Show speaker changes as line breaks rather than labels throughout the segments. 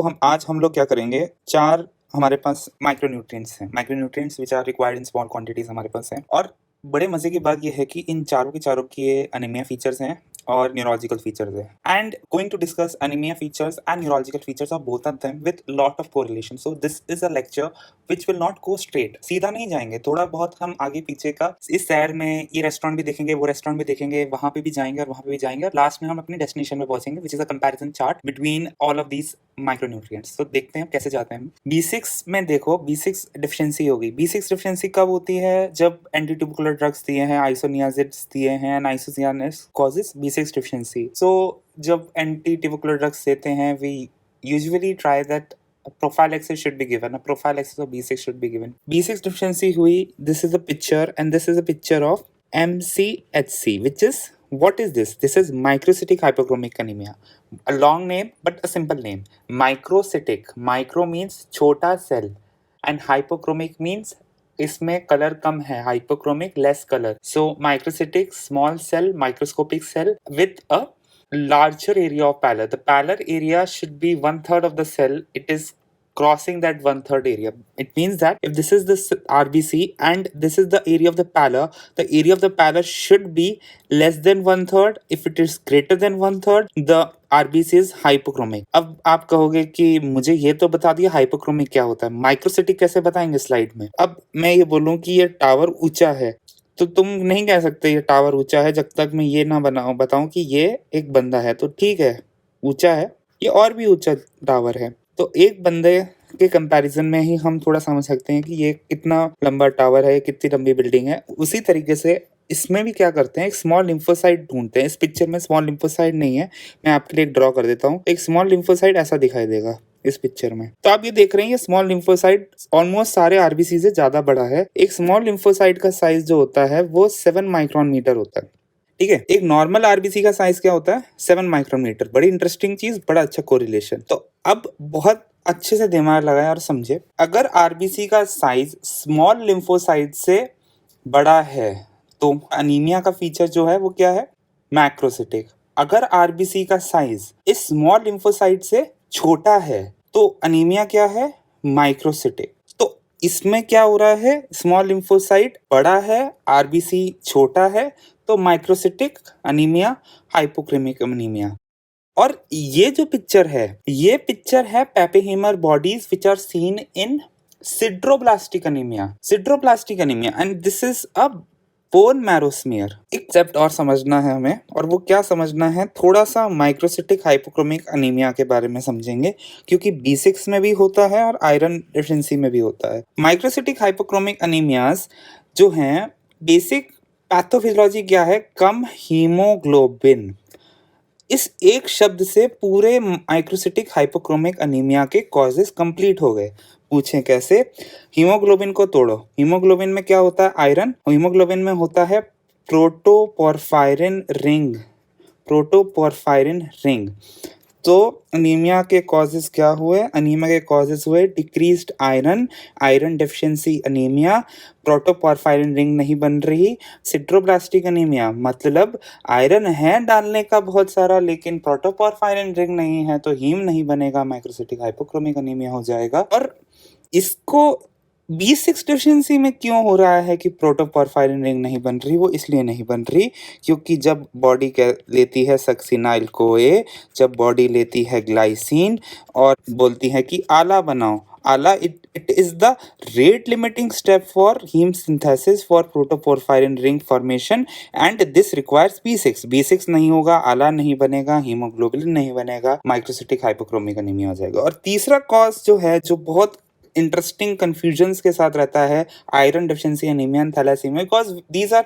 हम लोग क्या करेंगे, 4 हमारे पास माइक्रोन्यूट्रिएंट्स हैं, micronutrients which are required in small quantities हमारे पास हैं। और बड़े मजे की बात यह है कि इन चारों के चारों के अनीमिया फीचर्स हैं और न्यूरोलॉजिकल फीचर्स है। And going to discuss anaemia features and neurological features of both of them with lot of correlation. So this is a lecture which will not go straight, सीधा नहीं जाएंगे, थोड़ा बहुत हम आगे पीछे का इस शहर में ये रेस्टोरेंट भी देखेंगे, वो रेस्टोरेंट भी देखेंगे, वहां पे भी जाएंगे और वहां पे भी जाएंगे, और लास्ट में हम अपने डेस्टिनेशन में पहुंचेंगे which is a comparison chart between all of these micronutrients. तो देखते हैं कैसे जाते हैं। B6 में देखो, B6 डिफिशियंसी होगी। B6 डिफिशियंसी कब होती है? जब एंटीट्यूबुकुलर ड्रग्स दिए हैं, आइसोनियाजिड्स दिए हैं, आइसोसियानिस कॉजेस B6 डिफिशियंसी। सो जब एंटीट्यूबुकुलर ड्रग्स देते हैं, we usually try that prophylaxis should be given. A prophylaxis of B6 should be given. B6 deficiency hui. This is a picture, and this is a picture of MCHC, which is, what is this? This is microcytic hypochromic anemia. A long name, but a simple name. Microcytic. Micro means छोटा cell, and hypochromic means इसमें colour कम है, hypochromic less color. So microcytic, small cell, microscopic cell with a larger area of pallor. The pallor area should be 1/3 of the cell. It is crossing that 1/3 area. It means that if this is the RBC and this is the area of the area of the pallor should be less than 1/3. If it is greater than 1/3, the RBC is hypochromic. अब आप कहोगे कि मुझे ये तो बता दिया hypochromic क्या होता है, माइक्रोसिटिक कैसे बताएंगे स्लाइड में। अब मैं ये बोलूँ कि ये टावर ऊंचा है, तो तुम नहीं कह सकते ये टावर ऊंचा है जब तक मैं ये ना बताऊं कि ये एक बंदा है। तो ठीक है, ऊंचा है, ये और भी ऊंचा टावर है, तो एक बंदे के कंपैरिजन में ही हम थोड़ा समझ सकते हैं कि ये कितना लंबा टावर है, कितनी लंबी बिल्डिंग है। उसी तरीके से इसमें भी क्या करते हैं, एक स्मॉल लिम्फोसाइट ढूंढते हैं। इस पिक्चर में स्मॉल लिम्फोसाइट नहीं है, मैं आपके लिए एक ड्रॉ कर देता हूँ। एक स्मॉल लिम्फोसाइट ऐसा दिखाई देगा इस पिक्चर में। तो आप ये देख रहे हैं, ये स्मॉल लिम्फोसाइट ऑलमोस्ट सारे आरबीसी से ज्यादा बड़ा है। एक स्मॉल लिम्फोसाइट का साइज जो होता है वो 7 माइक्रोन मीटर होता है, ठीक है। एक नॉर्मल आरबीसी का साइज क्या होता है? 7 माइक्रोन मीटर। बड़ी इंटरेस्टिंग चीज, बड़ा अच्छा कोरिलेशन। तो अब बहुत अच्छे से दिमाग लगाएं और समझे, अगर आरबीसी का साइज स्मॉल लिम्फोसाइट से बड़ा है तो अनीमिया का फीचर जो है वो क्या है? मैक्रोसिटिक। अगर आरबीसी का साइज इस स्मॉल लिम्फोसाइट से छोटा है तो अनीमिया क्या है? माइक्रोसिटिक। तो इसमें क्या हो रहा है? स्मॉल लिम्फोसाइट बड़ा है, आरबीसी छोटा है, तो माइक्रोसिटिक अनीमिया, हाइपोक्रेमिक अनीमिया। और ये जो पिक्चर है, ये पिक्चर है Pappenheimer bodies which are seen in sideroblastic anaemia, and this is a bone marrow smear. एक कंसेप्ट और समझना है हमें, और वो क्या समझना है, थोड़ा सा माइक्रोसिटिक हाइपोक्रोमिक अनीमिया के बारे में समझेंगे, क्योंकि B6 में भी होता है और आयरन डेफिशिएंसी में भी होता है। माइक्रोसिटिक हाइपोक्रोमिक अनीमियाज जो हैं, बेसिक पैथोफिजियोलॉजी क्या है? कम हीमोग्लोबिन। इस एक शब्द से पूरे माइक्रोसिटिक हाइपोक्रोमिक अनीमिया के कॉजेस कंप्लीट हो गए। पूछें कैसे? हीमोग्लोबिन को तोड़ो, हीमोग्लोबिन में क्या होता है? आयरन। हीमोग्लोबिन में होता है प्रोटोपोरफायरिन रिंग। तो अनीमिया के कॉजेस क्या हुए? अनीमिया के कॉजेस हुए decreased iron deficiency anaemia, protoporphyrin ring नहीं बन रही। सिड्रोब्लास्टिक अनीमिया मतलब आयरन है डालने का बहुत सारा, लेकिन प्रोटोपोरफायरिन रिंग नहीं है, तो हीम नहीं बनेगा, माइक्रोसिटिक हाइपोक्रोमिक अनीमिया हो जाएगा। और इसको B6 डिफिशियंसी में क्यों हो रहा है कि प्रोटोपोरफायरिन रिंग नहीं बन रही? वो इसलिए नहीं बन रही क्योंकि जब बॉडी लेती है सक्सिनाइल CoA, जब बॉडी लेती है ग्लाइसिन और बोलती है कि आला बनाओ, आला it is the rate limiting step for heme synthesis for protoporphyrin ring formation, and this requires B6. B6 नहीं होगा, आला नहीं बनेगा, हीमोग्लोबिन नहीं बनेगा, माइक्रोसिटिक हाइपोक्रोमिक अनीमिया हो जाएगा। और तीसरा कॉज जो है, जो बहुत इंटरेस्टिंग कंफ्यूजन्स के साथ रहता है, iron deficiency anaemia and thalassaemia, because these are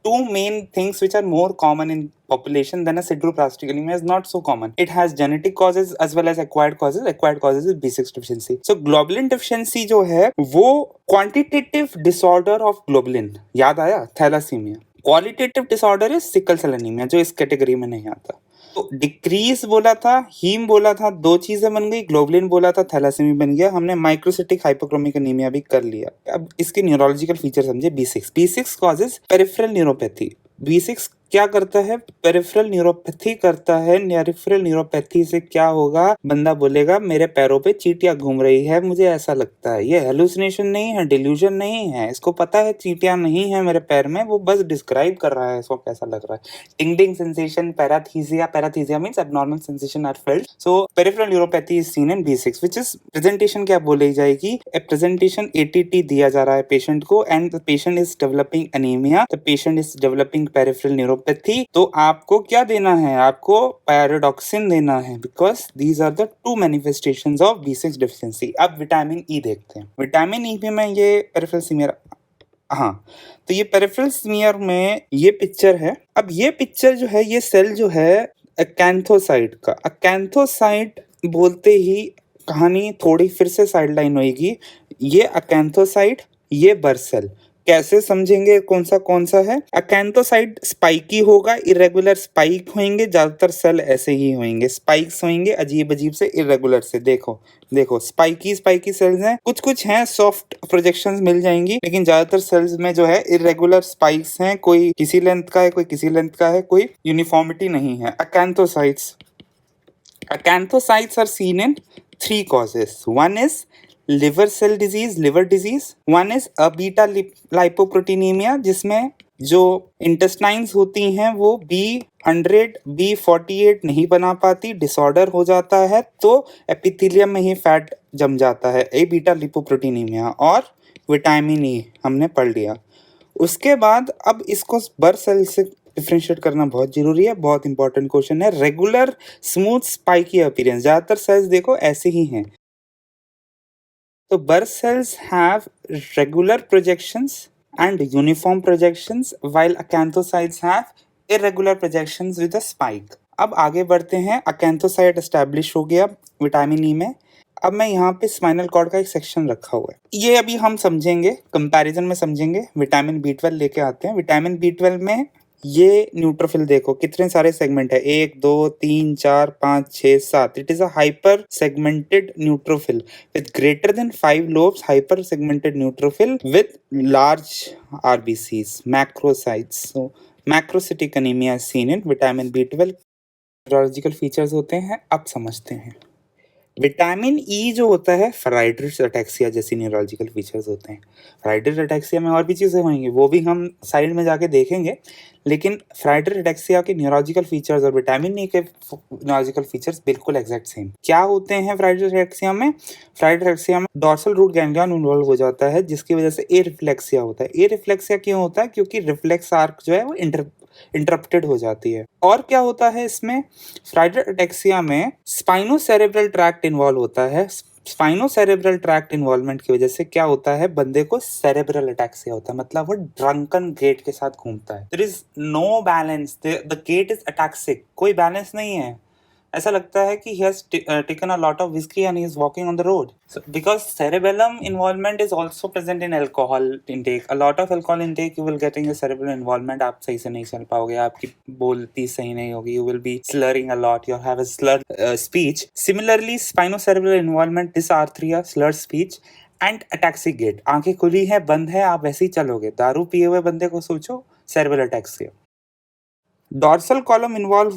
two main things which are more common in population than a sideroblastic anemia is not so common. It has genetic causes as well as acquired causes. Acquired causes is B6 deficiency. So globulin deficiency जो है वो quantitative disorder of globulin, याद आया? Thalassaemia. Qualitative disorder is sickle cell anemia, जो इस category में नहीं आता। तो डिक्रीज बोला था, हीम बोला था, दो चीजें बन गई, ग्लोबुलिन बोला था, थैलासीमिया बन गया, हमने माइक्रोसिटिक हाइपोक्रोमिक अनीमिया भी कर लिया। अब इसके न्यूरोलॉजिकल फीचर समझे। B6 causes peripheral neuropathy. B6 क्या करता है, पेरिफेरल न्यूरोपैथी करता है। पेरिफेरल न्यूरोपैथी से क्या होगा, बंदा बोलेगा मेरे पैरों पे चींटियां घूम रही है, मुझे ऐसा लगता है। ये हेलुसिनेशन नहीं है, डिल्यूजन नहीं है, इसको पता है चींटियां नहीं है मेरे पैर में, वो बस डिस्क्राइब कर रहा है इसको कैसा लग रहा है। Tingling sensation, paraesthesia means abnormal sensation are felt. So peripheral neuropathy is seen in B6 which is presentation क्या बोली जाएगी, ए प्रेजेंटेशन ATT दिया जा रहा है पेशेंट को and the patient is developing anaemia, the patient is developing peripheral neuropathy. तो आपको क्या देना है, आपको पैराडॉक्सिन देना है, because these are the two manifestations of B6 deficiency. अब विटामिन ई देखते हैं। विटामिन ई में ये पेरिफेरल सीमियर, हाँ, तो ये पेरिफेरल स्मीयर में ये पिक्चर है। अब ये पिक्चर जो है, ये सेल जो है अकैंथोसाइट का, अकैंथोसाइट बोलते ही कहानी थोड़ी फिर से साइडलाइन होगी। ये अकैंथोसाइट, ये बर्सेल, कैसे समझेंगे कौन सा है। अकैंथोसाइट स्पाइकी होगा, इरेगुलर स्पाइक होंगे, ज्यादातर सेल ऐसे ही होंगे, स्पाइक्स होंगे अजीब अजीब से, इरेगुलर से। देखो स्पाइकी सेल्स हैं, कुछ हैं सॉफ्ट प्रोजेक्शंस मिल जाएंगी, लेकिन ज्यादातर सेल्स में जो है इरेगुलर स्पाइक्स हैं, कोई किसी लेंथ का है, कोई किसी लेंथ का है, कोई यूनिफॉर्मिटी नहीं है। Acanthocytes are seen in 3 causes. One is liver cell disease, liver disease. One is a beta lipoproteinemia, जिसमें जो इंटेस्टाइन्स होती हैं वो B100, B48 नहीं बना पाती, डिसऑर्डर हो जाता है, तो एपिथेलियम में ही फैट जम जाता है, ए बीटा लिपोप्रोटीनीमिया। और विटामिन ई हमने पढ़ लिया। उसके बाद अब इसको बर्थ सेल से डिफरेंशिएट करना बहुत जरूरी है, बहुत इंपॉर्टेंट क्वेश्चन है। रेगुलर स्मूथ स्पाइकी अपीयरेंस, ज्यादातर सेल्स देखो ऐसे ही हैं। तो birth cells have regular projections and uniform projections while acanthocytes have irregular projections with a spike. अब आगे बढ़ते हैं। अकैंथोसाइट एस्टैब्लिश हो गया विटामिन ई में। अब मैं यहाँ पे स्पाइनल कॉर्ड का एक सेक्शन रखा हुआ है, ये अभी हम समझेंगे, कंपैरिजन में समझेंगे। विटामिन B12 लेके आते हैं। विटामिन B12 में ये न्यूट्रोफिल देखो कितने सारे सेगमेंट है, 1 2 3 4 5 6 7। It is a hyper segmented neutrophil with greater than 5 lobes, hyper segmented neutrophil with large RBCs, macrocytes. So macrocytic anemia is seen in vitamin B12. Neurological features होते हैं, अब समझते हैं। विटामिन ई जो होता है, फ्राइडरिच अटैक्सिया जैसी न्यूरोलॉजिकल फीचर्स होते हैं। फ्राइडरिच अटैक्सिया में और भी चीज़ें होंगी, वो भी हम साइड में जाके देखेंगे, लेकिन फ्राइडरिच अटैक्सिया के न्यूरोलॉजिकल फीचर्स और विटामिन ई के न्यूरोलॉजिकल फीचर्स बिल्कुल एग्जैक्ट सेम। क्या होते हैं फ्राइडरिच अटैक्सिया में? फ्राइडरिच अटैक्सिया में डॉर्सल रूट गैंग्लियन इन्वॉल्व हो जाता है, जिसकी वजह से ए रिफ्लेक्सिया होता है। ए रिफ्लेक्सिया क्यों होता है? क्योंकि रिफ्लेक्स आर्क जो है वो इंटरप्टेड हो जाती है। और क्या होता है इसमें? फ्राइडरिच अटैक्सिया में स्पाइनोसेरेब्रल ट्रैक्ट इन्वॉल्व होता है। स्पाइनोसेरेब्रल ट्रैक्ट इन्वॉल्वमेंट की वजह से क्या होता है, बंदे को सेरेब्रल अटैक्सिया होता है, मतलब वो ड्रंकन गेट के साथ घूमता है। There is no balance, the gait is ataxic, कोई बैलेंस नहीं है। ऐसा लगता है कि he has taken a lot of whiskey and he is walking on the road. So, because cerebellum involvement is also present in alcohol intake. A lot of alcohol intake you will getting a cerebral involvement. आप सही से नहीं चल पाओगे, आपकी बोलती सही नहीं होगी. You will be slurring a lot. You have a slurred speech. Similarly, spinocerebral involvement, this R3 slurred speech and ataxic gait. आंखें खुली है, बंद है, आप वैसे ही चलोगे. दारू पिए हुए बंदे को सोचो, cerebral ataxia. Dorsal column involve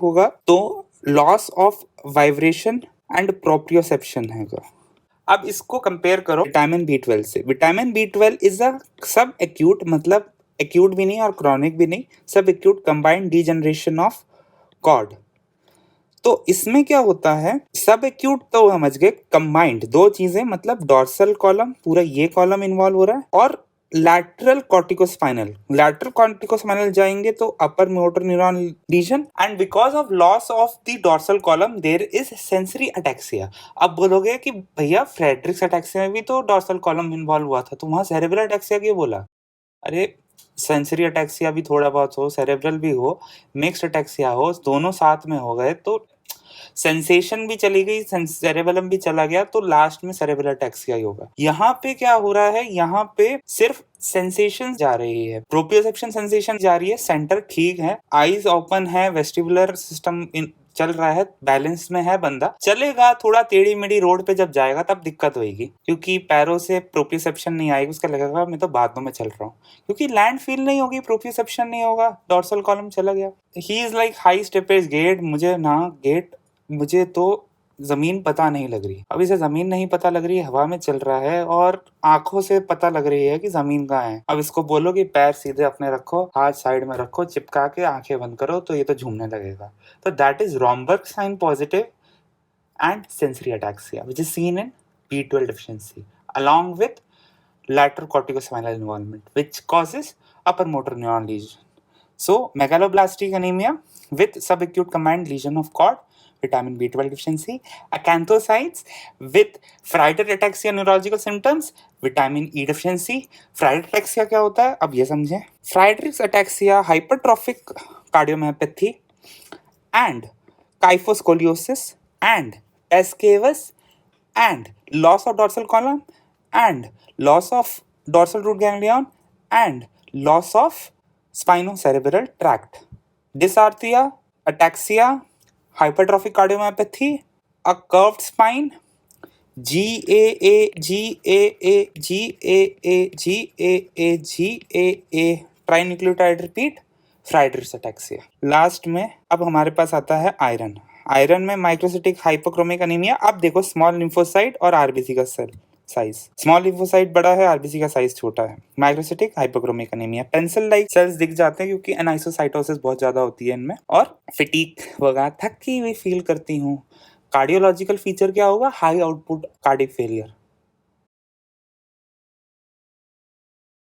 होगा तो loss of vibration and proprioception हैगा। अब इसको कंपेयर करो विटामिन B12 से। विटामिन B12 इज अ सब एक्यूट, मतलब एक्यूट भी नहीं और क्रॉनिक भी नहीं, subacute combined degeneration of cord. तो इसमें क्या होता है, सब एक्यूट तो समझ गए, कंबाइंड दो चीजें, मतलब डॉर्सल कॉलम, पूरा ये कॉलम इन्वॉल्व हो रहा है, और lateral corticospinal जाएंगे तो upper motor neuron lesion, and because of loss of the dorsal column there is sensory ataxia. अब बोलोगे कि भैया फ्रेडरिक्स अटैक्सिया में भी तो डॉर्सल कॉलम इन्वॉल्व हुआ था, तो वहां सेरेब्रल अटैक्सिया क्यों बोला? अरे सेंसरी अटैक्सिया भी थोड़ा बहुत हो, सेरेब्रल भी हो, मिक्स्ड अटैक्सिया हो, दोनों साथ में हो गए तो सेंसेशन भी चली गई, सेरेबेलम भी चला गया, तो लास्ट में सेरेब्रल अटैक्सिया ही होगा। यहाँ पे क्या हो रहा है, यहाँ पे सिर्फ सेंसेशन जा रही है, प्रोप्रियोसेप्शन सेंसेशन जा रही है, सेंटर ठीक है, आईज ओपन है, वेस्टिबुलर सिस्टम चल रहा है, बैलेंस में है बंदा, चलेगा, थोड़ा टेढ़ी मेढ़ी रोड पे जब जाएगा तब दिक्कत होगी, क्योंकि पैरों से प्रोप्रियोसेप्शन नहीं आएगी, उसका लगेगा मैं तो बादों में चल रहा हूँ, क्योंकि लैंड फील नहीं होगी, प्रोप्रियोसेप्शन नहीं होगा, डोर्सल कॉलम चला गया। He is like high steppage gait, मुझे तो जमीन पता नहीं लग रही। अब इसे जमीन नहीं पता लग रही है, हवा में चल रहा है और आंखों से पता लग रही है कि जमीन कहाँ है। अब इसको बोलो कि पैर सीधे अपने रखो, हाथ साइड में रखो, चिपका के आंखें बंद करो, तो ये तो झूमने लगेगा। तो that is Romberg sign positive and sensory ataxia which is seen in B12 deficiency along with lateral corticospinal involvement which causes upper motor neuron lesion. So megaloblastic anemia with subacute combined lesion of cord, vitamin B12 deficiency, acanthocytes with Friedreich ataxia neurological symptoms, vitamin E deficiency. Friedreich ataxia क्या होता है अब ये समझें। Friedreich ataxia hypertrophic cardiomyopathy and kyphoscoliosis and Escavus and loss of dorsal column and loss of dorsal root ganglion and loss of spinocerebellar tract. Dysarthria, ataxia, hypertrophic cardiomyopathy, a curved spine, GAA, GAA, GAA, GAA, GAA, trinucleotide repeat, Friedreich ataxia. Last में अब हमारे पास आता है iron. Iron में microcytic hypochromic anaemia. अब देखो small lymphocyte और आरबीसी का सेल साइज, स्मॉल लिम्फोसाइट बड़ा है, आरबीसी का साइज छोटा है। Microcytic hypochromic anaemia, pencil like cells दिख जाते हैं क्योंकि एनाइसोसाइटोसिस बहुत ज्यादा होती है इनमें। और फिटीक वगैरह, थकी हुई फील करती हूँ। कार्डियोलॉजिकल फीचर क्या होगा? High output cardiac failure.